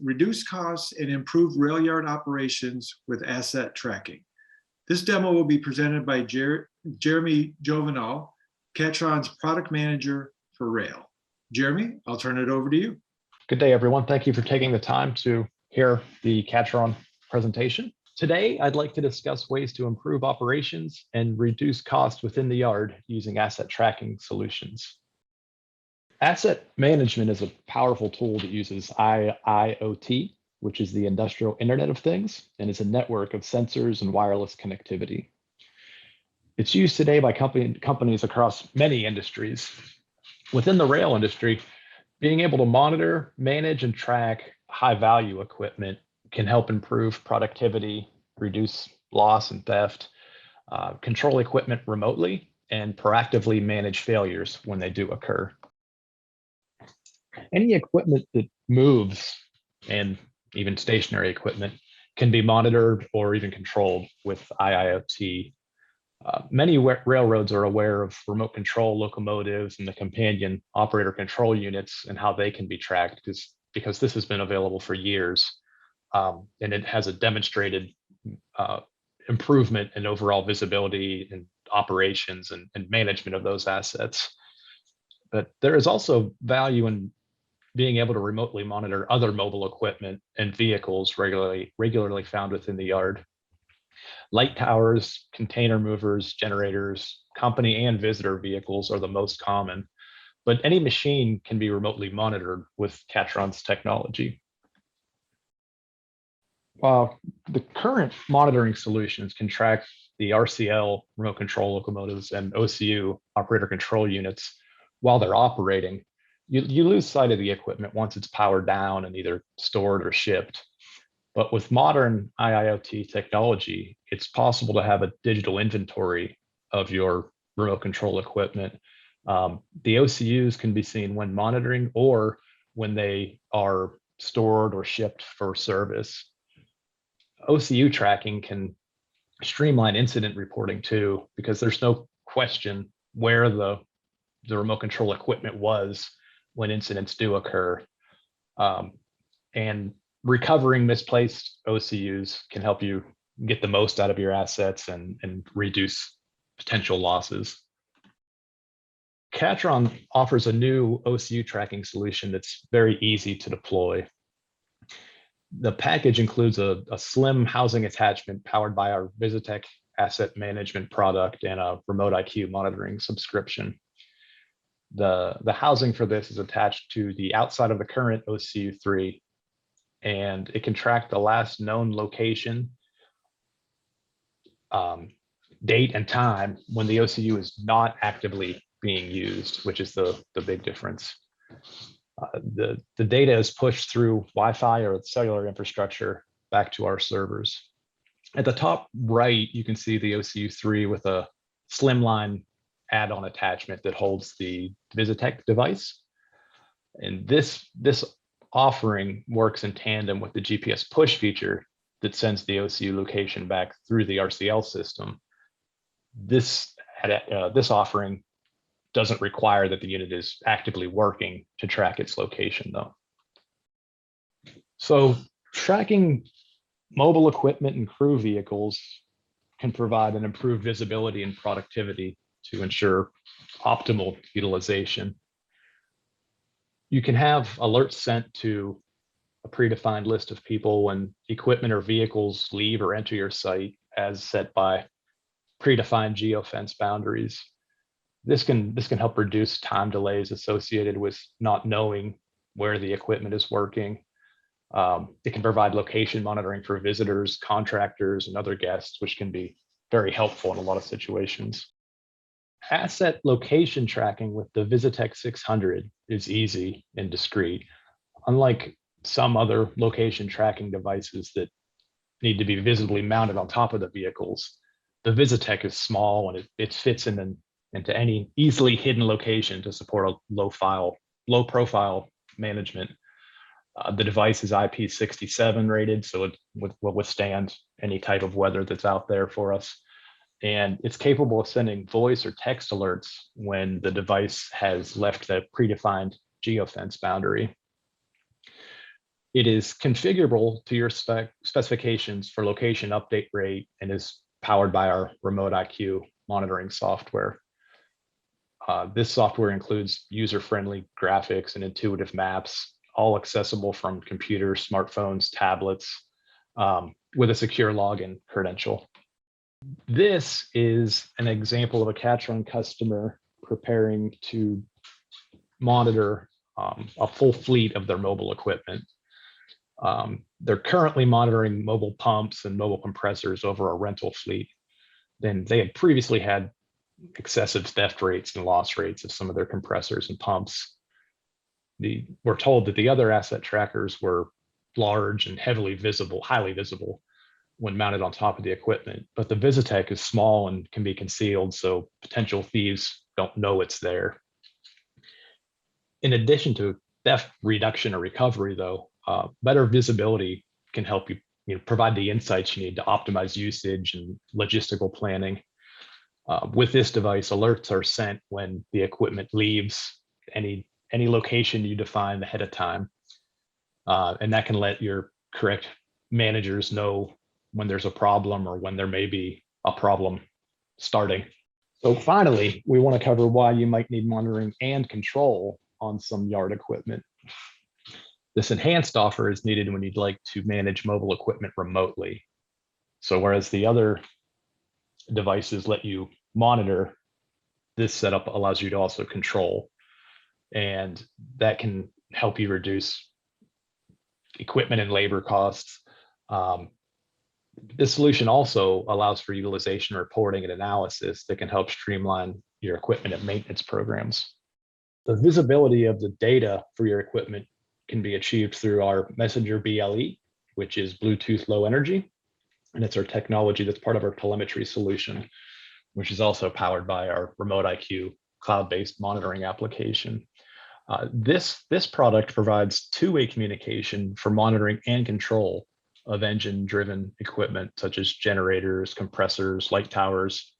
reduce costs and improve rail yard operations with asset tracking. This demo will be presented by Jeremy Jovenal, Cattron's product manager for rail. Jeremy, I'll turn it over to you. Good day, everyone. Thank you for taking the time to hear the Cattron presentation. Today, I'd like to discuss ways to improve operations and reduce cost within the yard using asset tracking solutions. Asset management is a powerful tool that uses IIoT, which is the Industrial Internet of Things, and is a network of sensors and wireless connectivity. It's used today by companies across many industries. Within the rail industry, being able to monitor, manage, and track high-value equipment can help improve productivity, reduce loss and theft, control equipment remotely, and proactively manage failures when they do occur. Any equipment that moves, and even stationary equipment, can be monitored or even controlled with IIoT. Many railroads are aware of remote control locomotives and the companion operator control units and how they can be tracked because this has been available for years. And it has a demonstrated improvement in overall visibility and operations and management of those assets. But there is also value in being able to remotely monitor other mobile equipment and vehicles regularly found within the yard. Light towers, container movers, generators, company and visitor vehicles are the most common, but any machine can be remotely monitored with Cattron's technology. While the current monitoring solutions can track the RCL remote control locomotives and OCU operator control units while they're operating, you lose sight of the equipment once it's powered down and either stored or shipped. But with modern IIoT technology, it's possible to have a digital inventory of your remote control equipment. The OCUs can be seen when monitoring or when they are stored or shipped for service. OCU tracking can streamline incident reporting too, because there's no question where the remote control equipment was when incidents do occur. And recovering misplaced OCUs can help you get the most out of your assets and reduce potential losses. Cattron offers a new OCU tracking solution that's very easy to deploy. The package includes a slim housing attachment powered by our Visitech asset management product and a RemoteQ monitoring subscription. The housing for this is attached to the outside of the current OCU3, and it can track the last known location, date and time when the OCU is not actively being used, which is the big difference. The data is pushed through Wi-Fi or cellular infrastructure back to our servers. At the top right, you can see the OCU3 with a slimline add-on attachment that holds the Visitech device. And this offering works in tandem with the GPS push feature that sends the OCU location back through the RCL system. This offering doesn't require that the unit is actively working to track its location though. So tracking mobile equipment and crew vehicles can provide an improved visibility and productivity to ensure optimal utilization. You can have alerts sent to a predefined list of people when equipment or vehicles leave or enter your site as set by predefined geofence boundaries. This can help reduce time delays associated with not knowing where the equipment is working. It can provide location monitoring for visitors, contractors, and other guests, which can be very helpful in a lot of situations. Asset location tracking with the Visitech 600 is easy and discreet, unlike some other location tracking devices that need to be visibly mounted on top of the vehicles. The Visitech is small and it fits into any easily hidden location to support a low profile management. The device is IP67 rated, so it will withstand any type of weather that's out there for us. And it's capable of sending voice or text alerts when the device has left the predefined geofence boundary. It is configurable to your specifications for location update rate and is powered by our RemoteIQ monitoring software. This software includes user-friendly graphics and intuitive maps, all accessible from computers, smartphones, tablets, with a secure login credential. This is an example of a Cattron customer preparing to monitor a full fleet of their mobile equipment. They're currently monitoring mobile pumps and mobile compressors over a rental fleet. Then they had previously had excessive theft rates and loss rates of some of their compressors and pumps. We're told that the other asset trackers were large and highly visible when mounted on top of the equipment, but the Visitech is small and can be concealed, so potential thieves don't know it's there. In addition to theft reduction or recovery, though, better visibility can help you, provide the insights you need to optimize usage and logistical planning. With this device, alerts are sent when the equipment leaves any location you define ahead of time, and that can let your correct managers know when there's a problem or when there may be a problem starting. So finally, we want to cover why you might need monitoring and control on some yard equipment. This enhanced offer is needed when you'd like to manage mobile equipment remotely. So whereas the other devices let you monitor, this setup allows you to also control, and that can help you reduce equipment and labor costs. This solution also allows for utilization reporting and analysis that can help streamline your equipment and maintenance programs. The visibility of the data for your equipment can be achieved through our Messenger BLE, which is Bluetooth Low Energy, and it's our technology that's part of our telemetry solution, which is also powered by our RemoteIQ cloud-based monitoring application. This product provides two-way communication for monitoring and control of engine-driven equipment, such as generators, compressors, light towers.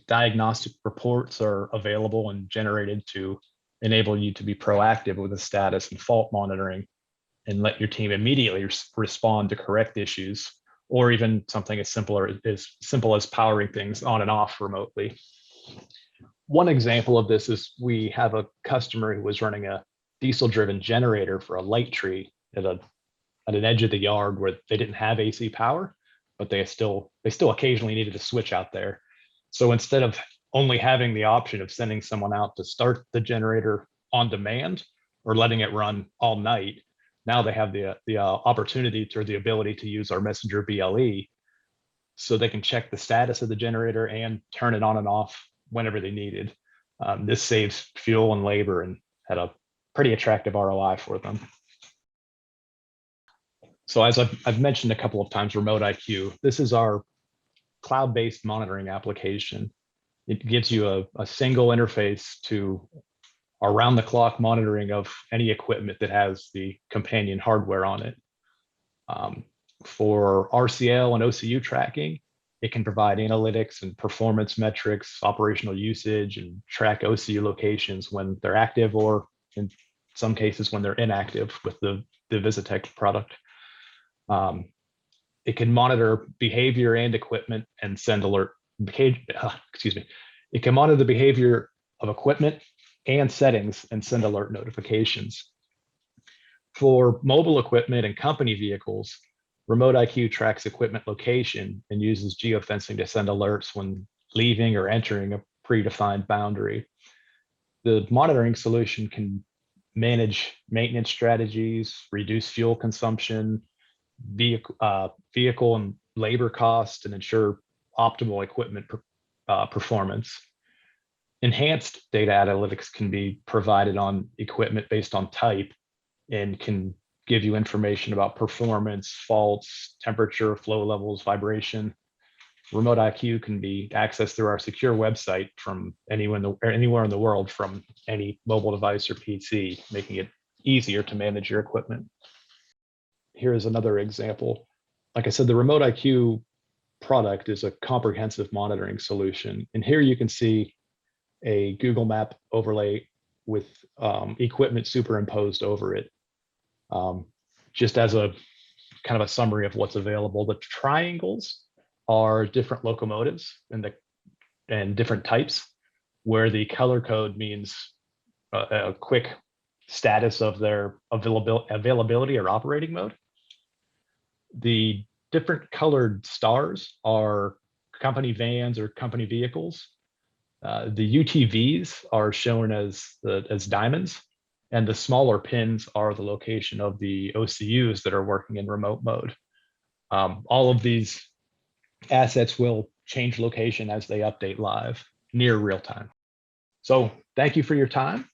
Diagnostic reports are available and generated to enable you to be proactive with the status and fault monitoring and let your team immediately respond to correct issues, or even something as simple as powering things on and off remotely. One example of this is we have a customer who was running a diesel-driven generator for a light tree at an edge of the yard where they didn't have AC power, but they still occasionally needed a switch out there. So instead of only having the option of sending someone out to start the generator on demand or letting it run all night, now they have the opportunity or the ability to use our Messenger BLE, so they can check the status of the generator and turn it on and off whenever they needed. This saves fuel and labor and had a pretty attractive ROI for them. So as I've mentioned a couple of times, RemoteIQ, this is our cloud-based monitoring application. It gives you a single interface to around-the-clock monitoring of any equipment that has the companion hardware on it. For RCL and OCU tracking, it can provide analytics and performance metrics, operational usage, and track OCU locations when they're active, or in some cases when they're inactive with the Visitech product. It can monitor behavior and equipment and send alert. It can monitor the behavior of equipment and settings and send alert notifications. For mobile equipment and company vehicles, RemoteIQ tracks equipment location and uses geofencing to send alerts when leaving or entering a predefined boundary. The monitoring solution can manage maintenance strategies, reduce fuel consumption, vehicle and labor costs, and ensure optimal equipment performance. Enhanced data analytics can be provided on equipment based on type and can give you information about performance, faults, temperature, flow levels, vibration. RemoteIQ can be accessed through our secure website from anywhere in the world from any mobile device or PC, making it easier to manage your equipment. Here's another example. Like I said, the RemoteIQ product is a comprehensive monitoring solution. And here you can see a Google Map overlay with equipment superimposed over it. Just as a kind of a summary of what's available, the triangles are different locomotives and different types, where the color code means a quick status of their availability or operating mode. The different colored stars are company vans or company vehicles. The UTVs are shown as diamonds, and the smaller pins are the location of the OCUs that are working in remote mode. All of these assets will change location as they update live near real time. So thank you for your time.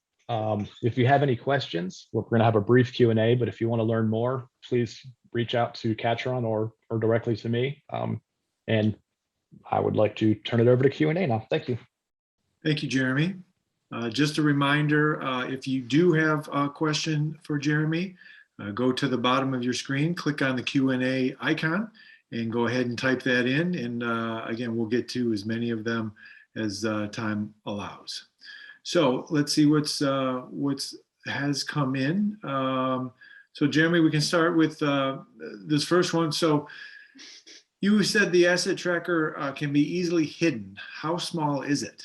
If you have any questions, we're going to have a brief Q&A, but if you want to learn more, please reach out to Cattron or directly to me. And I would like to turn it over to Q&A now. Thank you. Thank you, Jeremy. Just a reminder, if you do have a question for Jeremy, go to the bottom of your screen, click on the Q&A icon, and go ahead and type that in. And again, we'll get to as many of them as time allows. So let's see what's has come in. So Jeremy, we can start with this first one. So you said the asset tracker can be easily hidden. How small is it?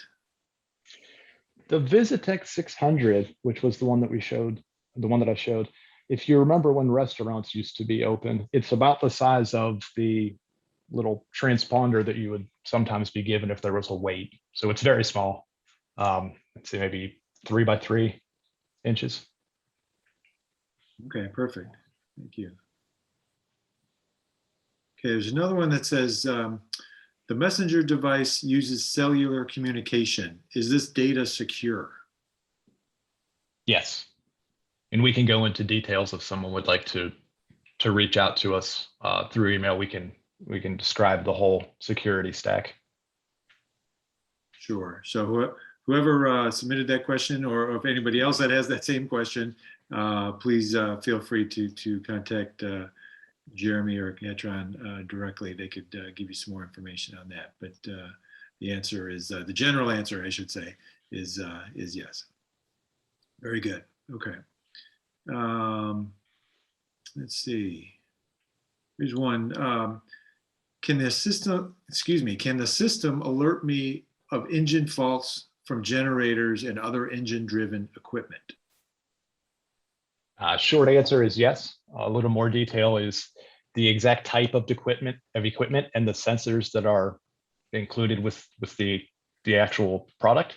The Visitech 600, which was the one that we showed, the one that I showed, if you remember when restaurants used to be open, it's about the size of the little transponder that you would sometimes be given if there was a wait. So it's very small. Let's say maybe 3 by 3 inches. Okay, perfect. Thank you. Okay, there's another one that says, the messenger device uses cellular communication. Is this data secure? Yes. And we can go into details if someone would like to reach out to us through email. We can describe the whole security stack. Sure. So whoever submitted that question, or if anybody else that has that same question, please feel free to contact Jeremy or Cattron directly. They could give you some more information on that. But the answer is, the general answer, I should say, is yes. Very good. Okay. Let's see. Here's one. Can the system alert me of engine faults from generators and other engine-driven equipment? Short answer is yes. A little more detail is the exact type of equipment and the sensors that are included with the actual product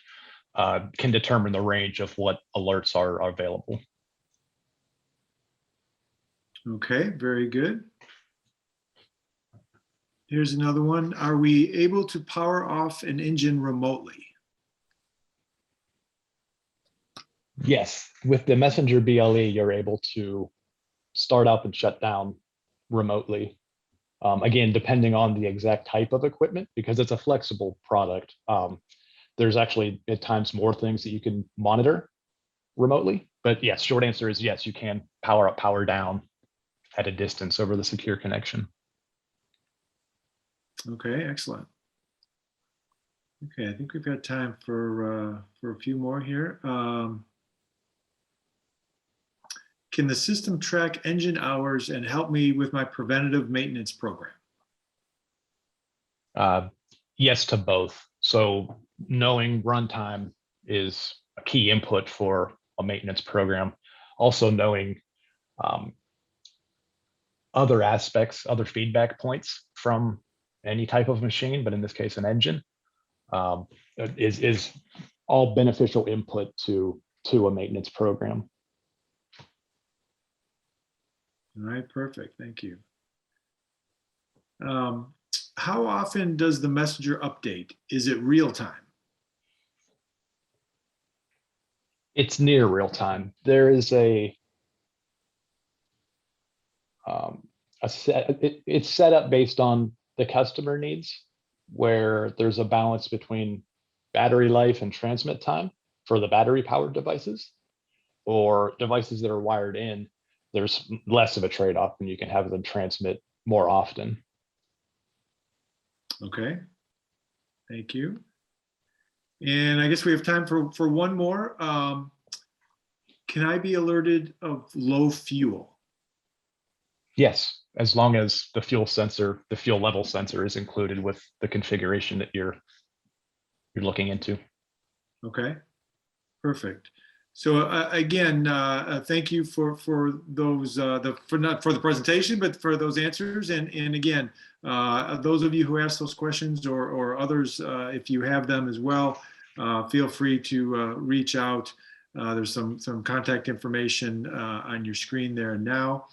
can determine the range of what alerts are available. Okay, very good. Here's another one. Are we able to power off an engine remotely? Yes, with the Messenger BLE, you're able to start up and shut down remotely. Again, depending on the exact type of equipment, because it's a flexible product. There's actually at times more things that you can monitor remotely. But yes, short answer is yes, you can power up, power down at a distance over the secure connection. Okay, excellent. Okay, I think we've got time for a few more here. Can the system track engine hours and help me with my preventative maintenance program? Yes to both. So knowing runtime is a key input for a maintenance program. Also knowing other aspects, other feedback points from any type of machine, but in this case, an engine, is all beneficial input to a maintenance program. All right, perfect. Thank you. How often does the messenger update? Is it real time? It's near real time. There is it's set up based on the customer needs, where there's a balance between battery life and transmit time for the battery powered devices, or devices that are wired in. There's less of a trade-off, and you can have them transmit more often. Okay, thank you. And I guess we have time for one more. Can I be alerted of low fuel? Yes, as long as the fuel sensor, the fuel level sensor is included with the configuration that you're looking into. Okay, perfect. So again, thank you for those for not for the presentation, but for those answers. And again, those of you who asked those questions or others, if you have them as well, feel free to reach out. There's some contact information on your screen there now.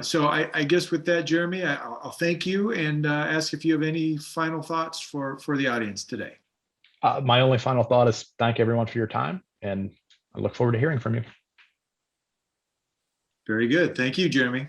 So I guess with that, Jeremy, I'll thank you and ask if you have any final thoughts for the audience today. My only final thought is thank everyone for your time, and I look forward to hearing from you. Very good. Thank you, Jeremy.